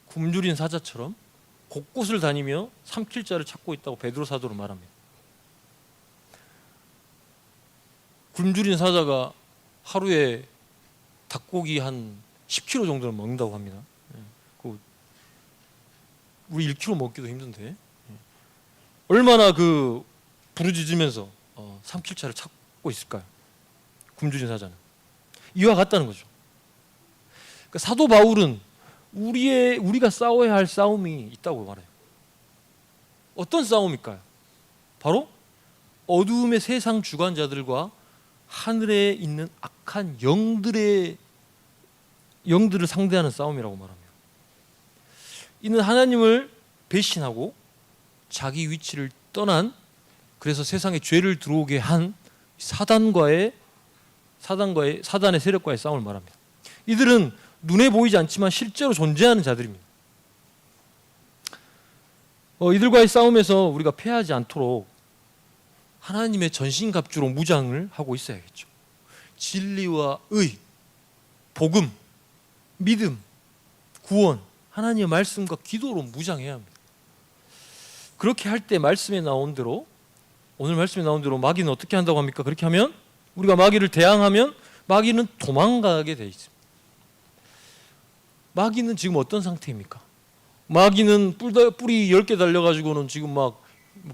Speaker 2: 굶주린 사자처럼 곳곳을 다니며 삼킬 자를 찾고 있다고 베드로 사도로 말합니다. 굶주린 사자가 하루에 닭고기 한 10kg 정도는 먹는다고 합니다. 우리 1kg 먹기도 힘든데 얼마나 그 부르짖으면서 삼킬 자를 찾고 있을까요? 굶주린 사자는 이와 같다는 거죠. 그러니까 사도 바울은 우리가 싸워야 할 싸움이 있다고 말해요. 어떤 싸움일까요? 바로 어두움의 세상 주관자들과 하늘에 있는 악한 영들을 상대하는 싸움이라고 말합니다. 이는 하나님을 배신하고 자기 위치를 떠난, 그래서 세상에 죄를 들어오게 한 사단의 세력과의 싸움을 말합니다. 이들은 눈에 보이지 않지만 실제로 존재하는 자들입니다. 이들과의 싸움에서 우리가 패하지 않도록 하나님의 전신갑주로 무장을 하고 있어야겠죠. 진리와 의, 복음, 믿음, 구원, 하나님의 말씀과 기도로 무장해야 합니다. 그렇게 할 때 말씀에 나온 대로, 오늘 말씀에 나온 대로 마귀는 어떻게 한다고 합니까? 그렇게 하면 우리가 마귀를 대항하면 마귀는 도망가게 돼 있습니다. 마귀는 지금 어떤 상태입니까? 마귀는 뿔이 10개 달려가지고는 지금 막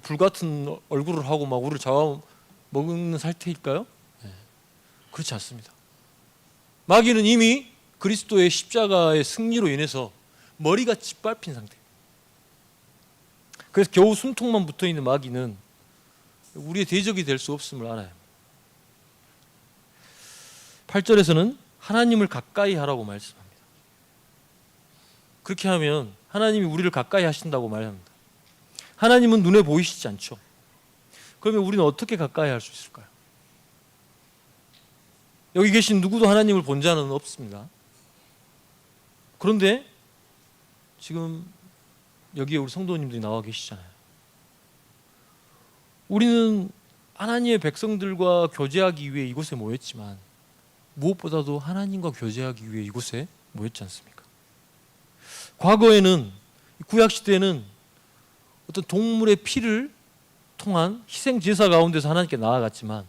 Speaker 2: 불같은 얼굴을 하고 막 우리를 잡아먹는 상태일까요? 네. 그렇지 않습니다. 마귀는 이미 그리스도의 십자가의 승리로 인해서 머리가 짓밟힌 상태입니다. 그래서 겨우 숨통만 붙어있는 마귀는 우리의 대적이 될 수 없음을 알아야 합니다. 8절에서는 하나님을 가까이 하라고 말씀합니다. 그렇게 하면 하나님이 우리를 가까이 하신다고 말합니다. 하나님은 눈에 보이시지 않죠. 그러면 우리는 어떻게 가까이 할 수 있을까요? 여기 계신 누구도 하나님을 본 자는 없습니다. 그런데 지금 여기에 우리 성도님들이 나와 계시잖아요. 우리는 하나님의 백성들과 교제하기 위해 이곳에 모였지만 무엇보다도 하나님과 교제하기 위해 이곳에 모였지 않습니까? 과거에는, 구약시대에는 어떤 동물의 피를 통한 희생 제사 가운데서 하나님께 나아갔지만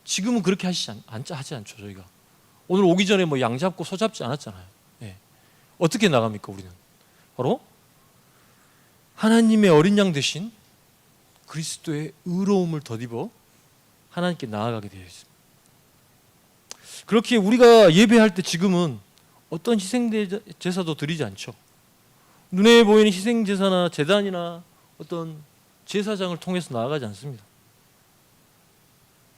Speaker 2: 지금은 그렇게 하지 않죠. 저희가 오늘 오기 전에 뭐 양 잡고 소 잡지 않았잖아요. 네. 어떻게 나갑니까? 우리는 바로 하나님의 어린 양 대신 그리스도의 의로움을 덧입어 하나님께 나아가게 되어 있습니다. 그렇게 우리가 예배할 때 지금은 어떤 희생 제사도 드리지 않죠. 눈에 보이는 희생 제사나 제단이나 어떤 제사장을 통해서 나아가지 않습니다.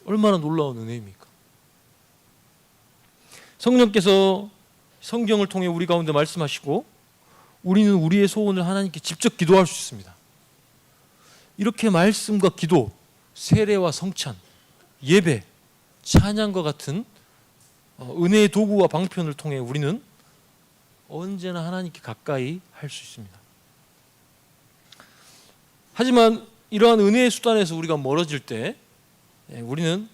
Speaker 2: 얼마나 놀라운 은혜입니까? 성령께서 성경을 통해 우리 가운데 말씀하시고 우리는 우리의 소원을 하나님께 직접 기도할 수 있습니다. 이렇게 말씀과 기도, 세례와 성찬, 예배, 찬양과 같은 은혜의 도구와 방편을 통해 우리는 언제나 하나님께 가까이 할 수 있습니다. 하지만 이러한 은혜의 수단에서 우리가 멀어질 때 우리는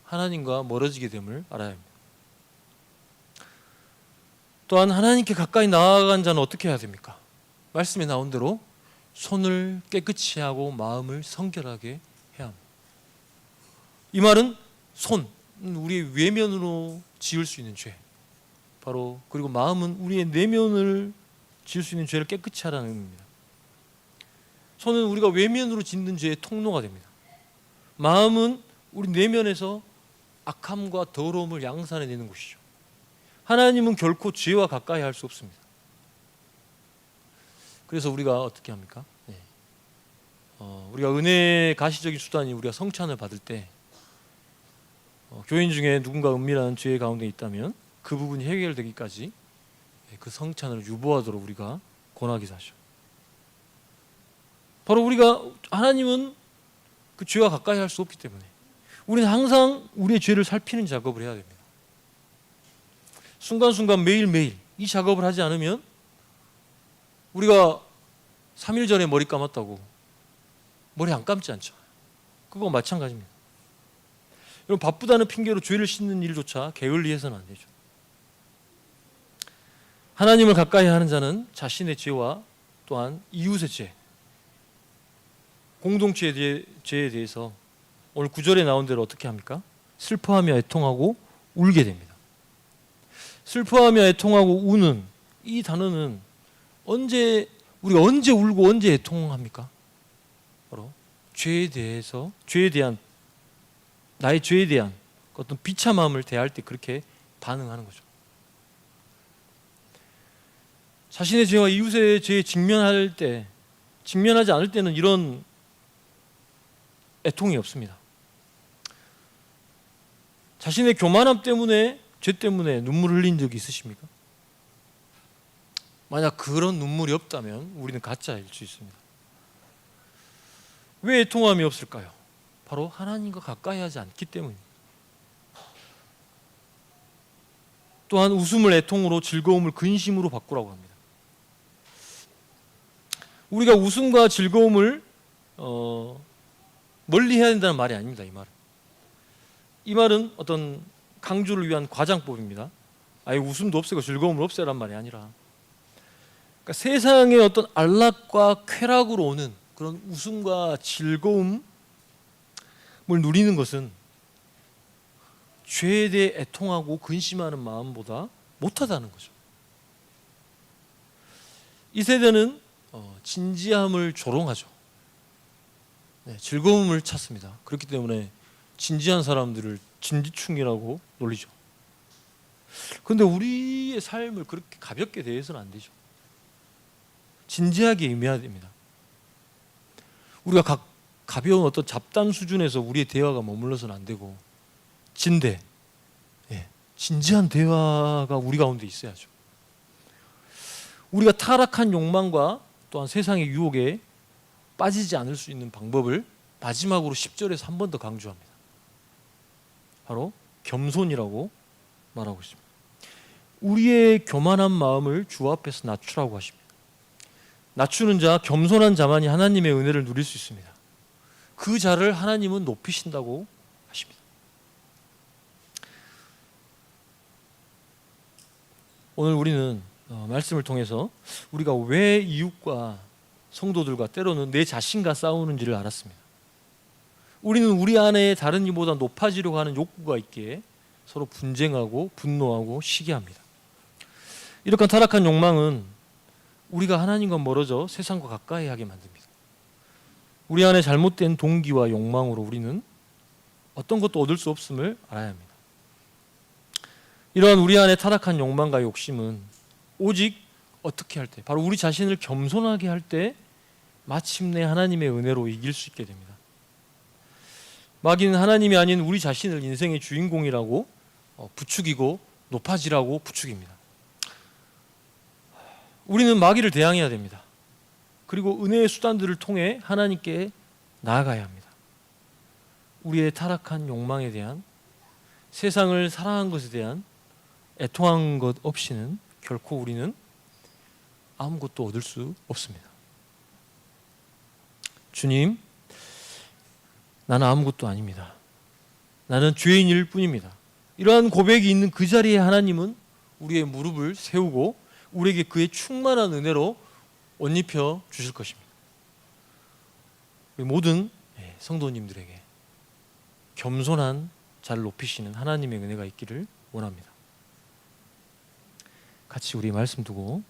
Speaker 2: 하나님과 멀어지게 됨을 알아야 합니다. 또한 하나님께 가까이 나아간 자는 어떻게 해야 됩니까? 말씀에 나온 대로 손을 깨끗이 하고 마음을 성결하게 해야 합니다. 이 말은 손, 우리의 외면으로 지을 수 있는 죄, 바로 그리고 마음은 우리의 내면을 지을 수 있는 죄를 깨끗이 하라는 의미입니다. 손은 우리가 외면으로 짓는 죄의 통로가 됩니다. 마음은 우리 내면에서 악함과 더러움을 양산해내는 곳이죠. 하나님은 결코 죄와 가까이 할 수 없습니다. 그래서 우리가 어떻게 합니까? 우리가 은혜의 가시적인 수단이 우리가 성찬을 받을 때 교인 중에 누군가 은밀한 죄 가운데 있다면 그 부분이 해결되기까지 그 성찬을 유보하도록 우리가 권하기 사죠. 바로 우리가 하나님은 그 죄와 가까이 할 수 없기 때문에 우리는 항상 우리의 죄를 살피는 작업을 해야 됩니다. 순간순간 매일매일 이 작업을 하지 않으면 우리가 3일 전에 머리 감았다고 머리 안 감지 않죠. 그거 마찬가지입니다. 여러분, 바쁘다는 핑계로 죄를 씻는 일조차 게을리해서는 안 되죠. 하나님을 가까이 하는 자는 자신의 죄와 또한 이웃의 죄, 공동체의 죄에 대해서 오늘 9절에 나온 대로 어떻게 합니까? 슬퍼하며 애통하고 울게 됩니다. 슬퍼하며 애통하고 우는 이 단어는 우리가 언제 울고 언제 애통합니까? 바로 죄에 대한 나의 죄에 대한 어떤 비참함을 대할 때 그렇게 반응하는 거죠. 자신의 죄와 이웃의 죄에 직면하지 않을 때는 이런 애통이 없습니다. 자신의 교만함 때문에, 죄 때문에 눈물을 흘린 적이 있으십니까? 만약 그런 눈물이 없다면 우리는 가짜일 수 있습니다. 왜 애통함이 없을까요? 바로 하나님과 가까이 하지 않기 때문입니다. 또한 웃음을 애통으로, 즐거움을 근심으로 바꾸라고 합니다. 우리가 웃음과 즐거움을 멀리 해야 된다는 말이 아닙니다. 이 말은 어떤 강조를 위한 과장법입니다. 아예 웃음도 없애고 즐거움을 없애란 말이 아니라, 그러니까 세상의 어떤 안락과 쾌락으로 오는 그런 웃음과 즐거움을 누리는 것은 죄에 대해 애통하고 근심하는 마음보다 못하다는 거죠. 이 세대는 진지함을 조롱하죠. 즐거움을 찾습니다. 그렇기 때문에 진지한 사람들을 진지충이라고 놀리죠. 그런데 우리의 삶을 그렇게 가볍게 대해서는 안 되죠. 진지하게 임해야 됩니다. 우리가 가벼운 어떤 잡담 수준에서 우리의 대화가 머물러서는 안 되고 진지한 대화가 우리 가운데 있어야죠. 우리가 타락한 욕망과 또한 세상의 유혹에 빠지지 않을 수 있는 방법을 마지막으로 10절에서 한 번 더 강조합니다. 바로 겸손이라고 말하고 있습니다. 우리의 교만한 마음을 주 앞에서 낮추라고 하십니다. 낮추는 자, 겸손한 자만이 하나님의 은혜를 누릴 수 있습니다. 그 자를 하나님은 높이신다고 하십니다. 오늘 우리는 말씀을 통해서 우리가 왜 이웃과 성도들과 때로는 내 자신과 싸우는지를 알았습니다. 우리는 우리 안에 다른 이보다 높아지려고 하는 욕구가 있기에 서로 분쟁하고 분노하고 시기합니다. 이렇게 타락한 욕망은 우리가 하나님과 멀어져 세상과 가까이 하게 만듭니다. 우리 안에 잘못된 동기와 욕망으로 우리는 어떤 것도 얻을 수 없음을 알아야 합니다. 이러한 우리 안에 타락한 욕망과 욕심은 오직 어떻게 할 때, 바로 우리 자신을 겸손하게 할 때 마침내 하나님의 은혜로 이길 수 있게 됩니다. 마귀는 하나님이 아닌 우리 자신을 인생의 주인공이라고 부추기고 높아지라고 부추깁니다. 우리는 마귀를 대항해야 됩니다. 그리고 은혜의 수단들을 통해 하나님께 나아가야 합니다. 우리의 타락한 욕망에 대한, 세상을 사랑한 것에 대한 애통한 것 없이는 결코 우리는 아무것도 얻을 수 없습니다. 주님, 나는 아무것도 아닙니다. 나는 죄인일 뿐입니다. 이러한 고백이 있는 그 자리에 하나님은 우리의 무릎을 세우고 우리에게 그의 충만한 은혜로 옷 입혀 주실 것입니다. 우리 모든 성도님들에게 겸손한 자를 높이시는 하나님의 은혜가 있기를 원합니다. 같이 우리 말씀 두고